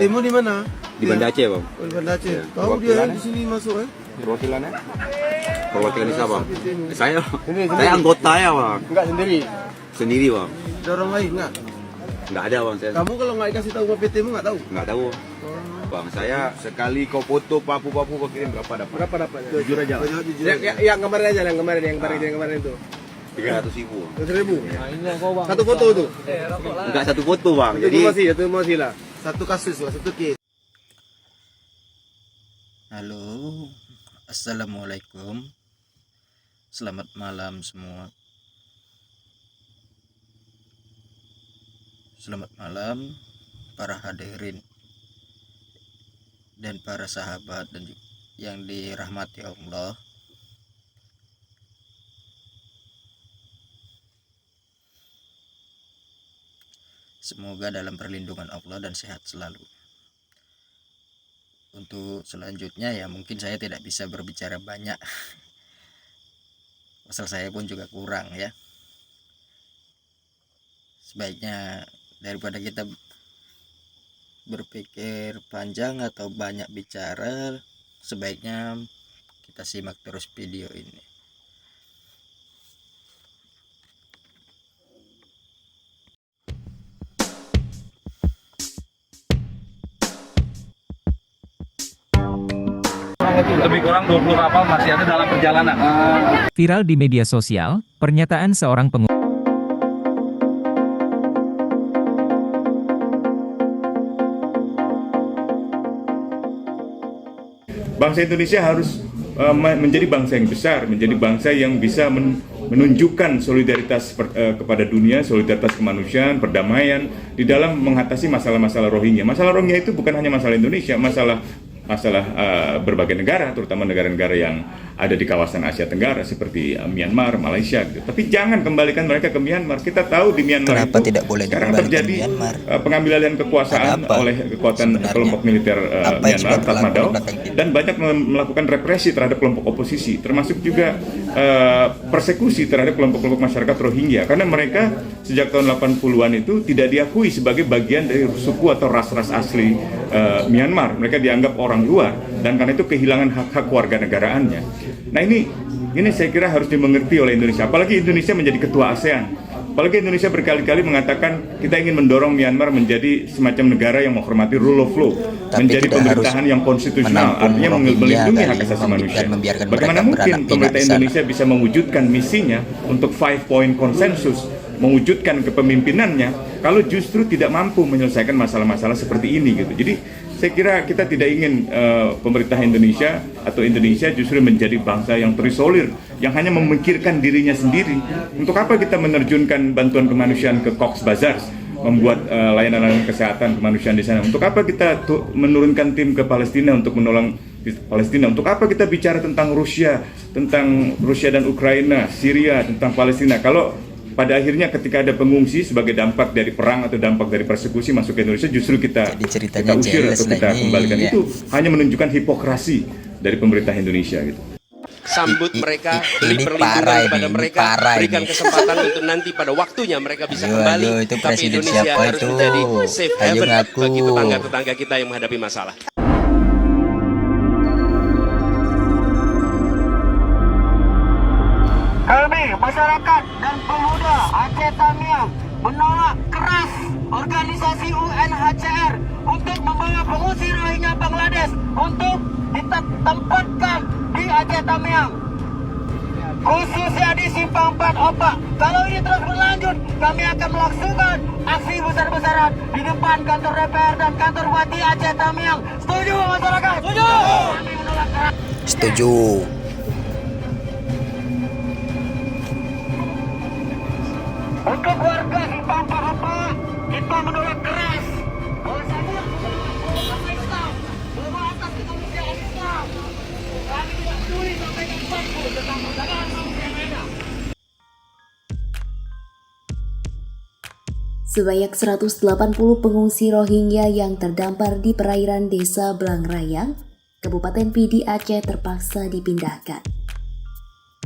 PT-mu di mana? Di Banda Aceh, Bang. Oh, di Banda Aceh. Ya. Tahu dia di sini masuk Perwakilannya? Perwakilan siapa? Saya anggota ya, Bang. Enggak sendiri. Sendiri, Bang. Ada orang lain enggak? Enggak ada, Bang. Saya Kamu kalau nggak dikasih tahu sama PT-mu nggak tahu? enggak tahu. Bang, saya sekali kau foto papu-papu kau kirim berapa dapat? Berapa dapat? Jujur aja. Jujur. Yang kemarin aja, yang kemarin itu. 300.000. 100.000. Nah, ini yang kau bang. Satu foto itu. Enggak satu foto, Bang. Jadi Jadi itu masih lah. Satu kasus lah, satu case. Halo, assalamualaikum, selamat malam semua. Selamat malam para hadirin dan para sahabat dan yang dirahmati Allah. Semoga dalam perlindungan Allah dan sehat selalu. Untuk selanjutnya ya mungkin saya tidak bisa berbicara banyak. Pasal saya pun juga kurang ya. Sebaiknya daripada kita berpikir panjang atau banyak bicara, sebaiknya kita simak terus video ini. Lebih kurang 20 kapal masih ada dalam perjalanan. Viral di media sosial, pernyataan seorang pengusaha Bangsa Indonesia harus menjadi bangsa yang besar, menjadi bangsa yang bisa menunjukkan solidaritas kepada dunia, solidaritas kemanusiaan, perdamaian di dalam mengatasi masalah-masalah Rohingya. Masalah Rohingya itu bukan hanya masalah Indonesia, masalah berbagai negara, terutama negara-negara yang ada di kawasan Asia Tenggara seperti Myanmar, Malaysia gitu. Tapi jangan kembalikan mereka ke Myanmar. Kita tahu di Myanmar Kenapa itu tidak boleh sekarang terjadi pengambilan alih kekuasaan oleh kekuatan kelompok militer Myanmar, Tatmadaw, dan banyak melakukan represi terhadap kelompok oposisi, termasuk juga persekusi terhadap kelompok-kelompok masyarakat Rohingya, karena mereka sejak tahun 80-an itu tidak diakui sebagai bagian dari suku atau ras-ras asli Myanmar. Mereka dianggap orang luar dan karena itu kehilangan hak-hak warganegaraannya. Nah ini saya kira harus dimengerti oleh Indonesia, apalagi Indonesia menjadi ketua ASEAN. Apalagi Indonesia berkali-kali mengatakan kita ingin mendorong Myanmar menjadi semacam negara yang menghormati rule of law, menjadi pemerintahan yang konstitusional, artinya melindungi hak asasi manusia. Bagaimana mungkin pemerintah Indonesia bisa mewujudkan misinya untuk 5-point konsensus, mewujudkan kepemimpinannya kalau justru tidak mampu menyelesaikan masalah-masalah seperti ini gitu. Jadi saya kira kita tidak ingin pemerintah Indonesia atau Indonesia justru menjadi bangsa yang terisolir, yang hanya memikirkan dirinya sendiri. Untuk apa kita menerjunkan bantuan kemanusiaan ke Cox's Bazar, membuat layanan-layanan kesehatan kemanusiaan di sana? Untuk apa kita menurunkan tim ke Palestina untuk menolong Palestina? Untuk apa kita bicara tentang Rusia dan Ukraina, Syria, tentang Palestina? Kalau pada akhirnya ketika ada pengungsi sebagai dampak dari perang atau dampak dari persekusi masuk ke Indonesia, justru kita usir atau kita kembalikan, ya. Itu hanya menunjukkan hipokrasi dari pemerintah Indonesia gitu. Sambut mereka, beri perlindungan kepada mereka, berikan kesempatan untuk nanti pada waktunya mereka bisa kembali. Tapi Indonesia harus menjadi safe haven bagi tetangga-tetangga kita yang menghadapi masalah. Kami, masyarakat dan pemuda Aceh Tamiang menolak keras organisasi UNHCR untuk membawa pengungsi Rohingya Bangladesh untuk ditempatkan di Aceh Tamiang, khususnya di Simpang 4 Opak. Kalau ini terus berlanjut, kami akan melakukan aksi besar-besaran di depan kantor DPR dan kantor Bupati Aceh Tamiang. Setuju masyarakat? Setuju. Kami menolak keras. Setuju. Untuk warga Simpang 4 Opak, kita menolak keras bahwasanya agama Islam, bahwa atas kemanusiaan Islam. Kami tidak peduli sampai kapanpun tentang perdagangan manusia yang ada. Sebanyak 180 pengungsi Rohingya yang terdampar di perairan desa Blangrayang, Kabupaten Pidi Aceh terpaksa dipindahkan.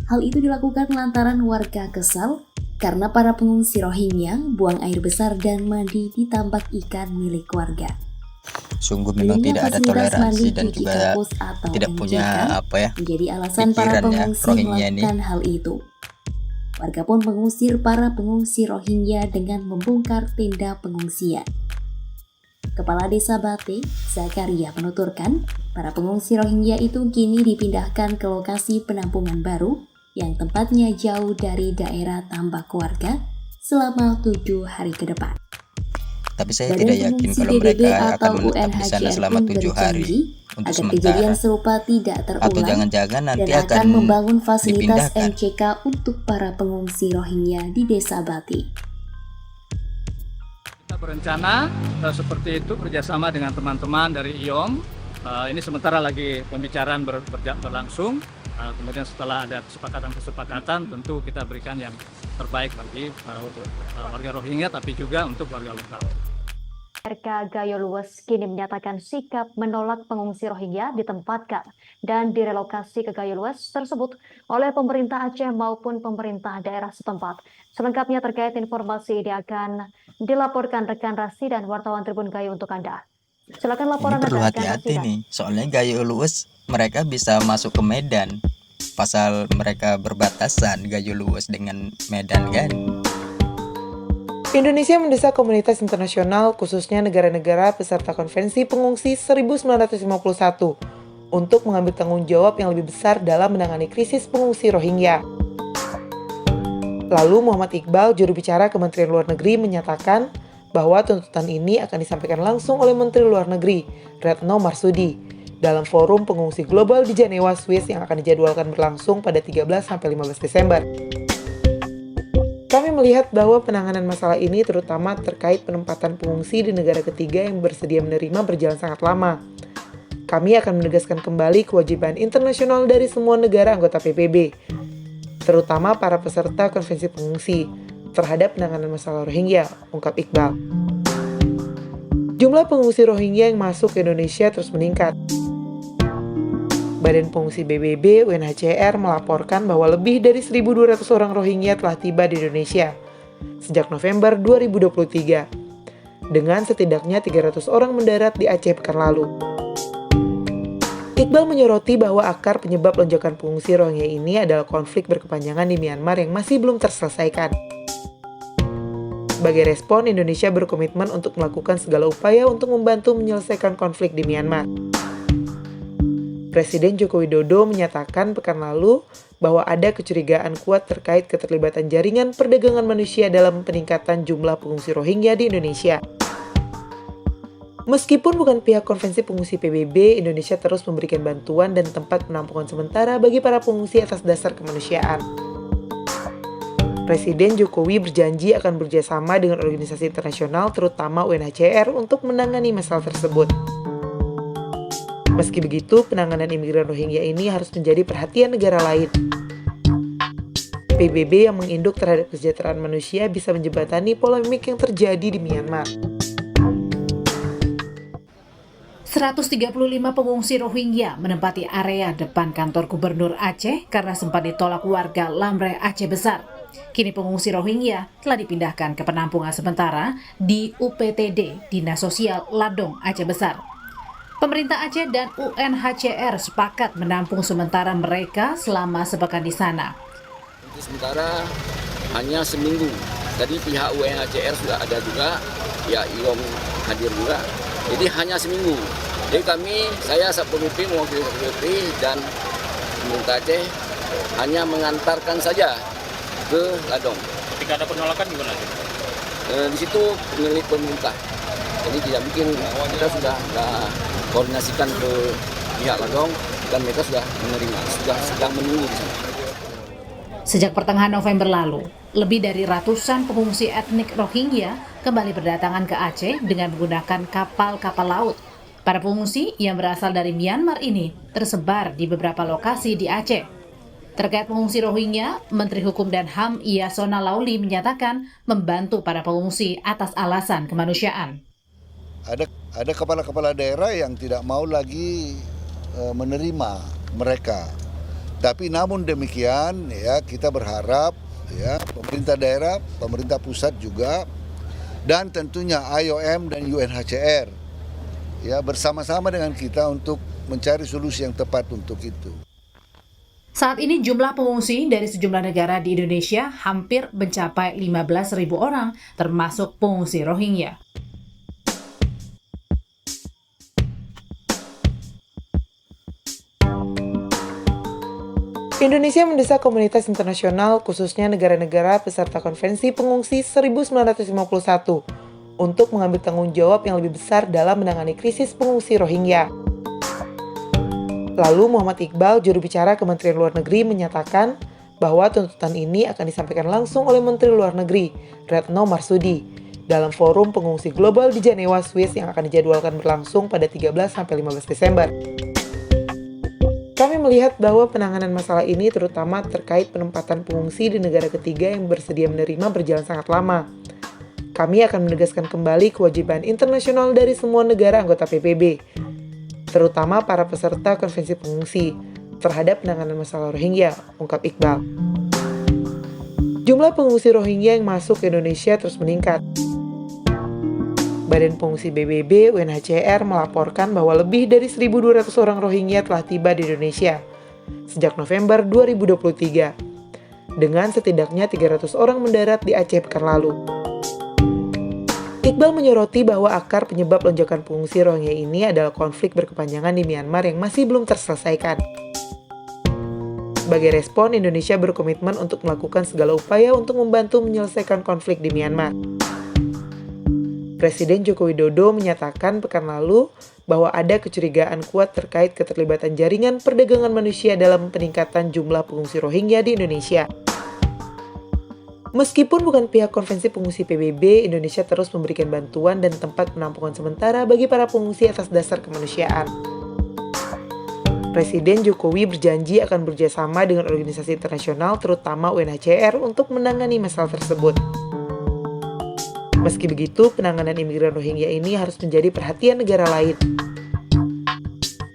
Hal itu dilakukan lantaran warga kesal karena para pengungsi Rohingya buang air besar dan mandi di tambak ikan milik warga. Sungguh memang Minimnya tidak ada fasilitas toleransi mandi, dan cuci juga kakus atau tidak punya MCK menjadi alasan para pikiran ya, pengungsi Rohingya ini. melakukan hal itu. Warga pun mengusir para pengungsi Rohingya dengan membongkar tenda pengungsian. Kepala Desa Bate, Zakaria menuturkan, para pengungsi Rohingya itu kini dipindahkan ke lokasi penampungan baru yang tempatnya jauh dari daerah tambak warga selama 7 hari ke depan. Tapi saya Badan tidak yakin Pengungsi kalau PBB mereka atau akan menetap di sana UNHCR selama pun 7 hari berjanji untuk agar kejadian sementara. serupa tidak Atau terulang jangan-jangan nanti dan akan membangun fasilitas dipindahkan. MCK untuk para pengungsi Rohingya di Desa Bate. Kita berencana seperti itu kerjasama dengan teman-teman dari IOM. Ini sementara lagi pembicaraan berlangsung. Kemudian setelah ada kesepakatan tentu kita berikan yang terbaik bagi warga Rohingya tapi juga untuk warga lokal. RK Gayo Lues kini menyatakan sikap menolak pengungsi Rohingya ditempatkan dan direlokasi ke Gayo Lues tersebut oleh pemerintah Aceh maupun pemerintah daerah setempat. Selengkapnya terkait informasi ini akan dilaporkan rekan Rasi dan wartawan Tribun Gayo untuk Anda. Silakan laporan Ini perlu Anda, rekan hati-hati Rasi. nih, soalnya Gayo Lues mereka bisa masuk ke Medan. Pasal mereka berbatasan Gayo Lues dengan Medan kan. Indonesia mendesak komunitas internasional, khususnya negara-negara peserta Konvensi Pengungsi 1951, untuk mengambil tanggung jawab yang lebih besar dalam menangani krisis pengungsi Rohingya. Lalu Muhammad Iqbal, juru bicara Kementerian Luar Negeri, menyatakan bahwa tuntutan ini akan disampaikan langsung oleh Menteri Luar Negeri, Retno Marsudi, dalam forum pengungsi global di Jenewa, Swiss yang akan dijadwalkan berlangsung pada 13-15 Desember. Kami melihat bahwa penanganan masalah ini terutama terkait penempatan pengungsi di negara ketiga yang bersedia menerima berjalan sangat lama. Kami akan menegaskan kembali kewajiban internasional dari semua negara anggota PBB, terutama para peserta konvensi pengungsi, terhadap penanganan masalah Rohingya, ungkap Iqbal. Jumlah pengungsi Rohingya yang masuk ke Indonesia terus meningkat. Badan Pengungsi PBB UNHCR melaporkan bahwa lebih dari 1.200 orang Rohingya telah tiba di Indonesia sejak November 2023, dengan setidaknya 300 orang mendarat di Aceh pekan lalu. Iqbal menyoroti bahwa akar penyebab lonjakan pengungsi Rohingya ini adalah konflik berkepanjangan di Myanmar yang masih belum terselesaikan. Sebagai respon, Indonesia berkomitmen untuk melakukan segala upaya untuk membantu menyelesaikan konflik di Myanmar. Presiden Joko Widodo menyatakan pekan lalu bahwa ada kecurigaan kuat terkait keterlibatan jaringan perdagangan manusia dalam peningkatan jumlah pengungsi Rohingya di Indonesia. Meskipun bukan pihak konvensi pengungsi PBB, Indonesia terus memberikan bantuan dan tempat penampungan sementara bagi para pengungsi atas dasar kemanusiaan. Presiden Jokowi berjanji akan bekerjasama dengan organisasi internasional terutama UNHCR untuk menangani masalah tersebut. Meski begitu, penanganan imigran Rohingya ini harus menjadi perhatian negara lain. PBB yang menginduk terhadap kesejahteraan manusia bisa menjembatani polemik yang terjadi di Myanmar. 135 pengungsi Rohingya menempati area depan kantor Gubernur Aceh karena sempat ditolak warga Lamre Aceh Besar. Kini pengungsi Rohingya telah dipindahkan ke penampungan sementara di UPTD, Dinas Sosial Ladong Aceh Besar. Pemerintah Aceh dan UNHCR sepakat menampung sementara mereka selama sepekan di sana. Untuk sementara hanya seminggu. Tadi pihak UNHCR sudah ada juga, ya IOM hadir juga. Jadi hanya seminggu. Jadi saya Satpol PP mewakili Satpol PP dan pemerintah Aceh hanya mengantarkan saja ke Ladong. Ketika ada penolakan gimana? Di situ milik pemerintah. Jadi tidak mungkin, kita sudah koordinasikan ke pihak Ladong dan mereka sudah menerima, sudah sedang menunggu di sana. Sejak pertengahan November lalu, lebih dari ratusan pengungsi etnik Rohingya kembali berdatangan ke Aceh dengan menggunakan kapal-kapal laut. Para pengungsi yang berasal dari Myanmar ini tersebar di beberapa lokasi di Aceh. Terkait pengungsi Rohingya, Menteri Hukum dan HAM Yasona Lauli menyatakan membantu para pengungsi atas alasan kemanusiaan. Ada kepala-kepala daerah yang tidak mau lagi menerima mereka. Tapi namun demikian ya kita berharap ya pemerintah daerah, pemerintah pusat juga dan tentunya IOM dan UNHCR ya bersama-sama dengan kita untuk mencari solusi yang tepat untuk itu. Saat ini jumlah pengungsi dari sejumlah negara di Indonesia hampir mencapai 15.000 orang, termasuk pengungsi Rohingya. Indonesia mendesak komunitas internasional, khususnya negara-negara peserta Konvensi Pengungsi 1951, untuk mengambil tanggung jawab yang lebih besar dalam menangani krisis pengungsi Rohingya. Lalu Muhammad Iqbal, juru bicara Kementerian Luar Negeri, menyatakan bahwa tuntutan ini akan disampaikan langsung oleh Menteri Luar Negeri, Retno Marsudi, dalam forum pengungsi global di Jenewa, Swiss yang akan dijadwalkan berlangsung pada 13-15 Desember. Kami melihat bahwa penanganan masalah ini terutama terkait penempatan pengungsi di negara ketiga yang bersedia menerima berjalan sangat lama. Kami akan menegaskan kembali kewajiban internasional dari semua negara anggota PBB, terutama para peserta konvensi pengungsi, terhadap penanganan masalah Rohingya, ungkap Iqbal. Jumlah pengungsi Rohingya yang masuk ke Indonesia terus meningkat. Badan Pengungsi PBB UNHCR melaporkan bahwa lebih dari 1.200 orang Rohingya telah tiba di Indonesia sejak November 2023, dengan setidaknya 300 orang mendarat di Aceh pekan lalu. Iqbal menyoroti bahwa akar penyebab lonjakan pengungsi Rohingya ini adalah konflik berkepanjangan di Myanmar yang masih belum terselesaikan. Sebagai respon, Indonesia berkomitmen untuk melakukan segala upaya untuk membantu menyelesaikan konflik di Myanmar. Presiden Joko Widodo menyatakan pekan lalu bahwa ada kecurigaan kuat terkait keterlibatan jaringan perdagangan manusia dalam peningkatan jumlah pengungsi Rohingya di Indonesia. Meskipun bukan pihak konvensi pengungsi PBB, Indonesia terus memberikan bantuan dan tempat penampungan sementara bagi para pengungsi atas dasar kemanusiaan. Presiden Jokowi berjanji akan bekerjasama dengan organisasi internasional, terutama UNHCR, untuk menangani masalah tersebut. Meski begitu, penanganan imigran Rohingya ini harus menjadi perhatian negara lain.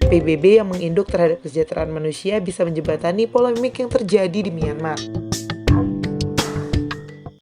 PBB yang menginduk terhadap kesejahteraan manusia bisa menjembatani polemik yang terjadi di Myanmar.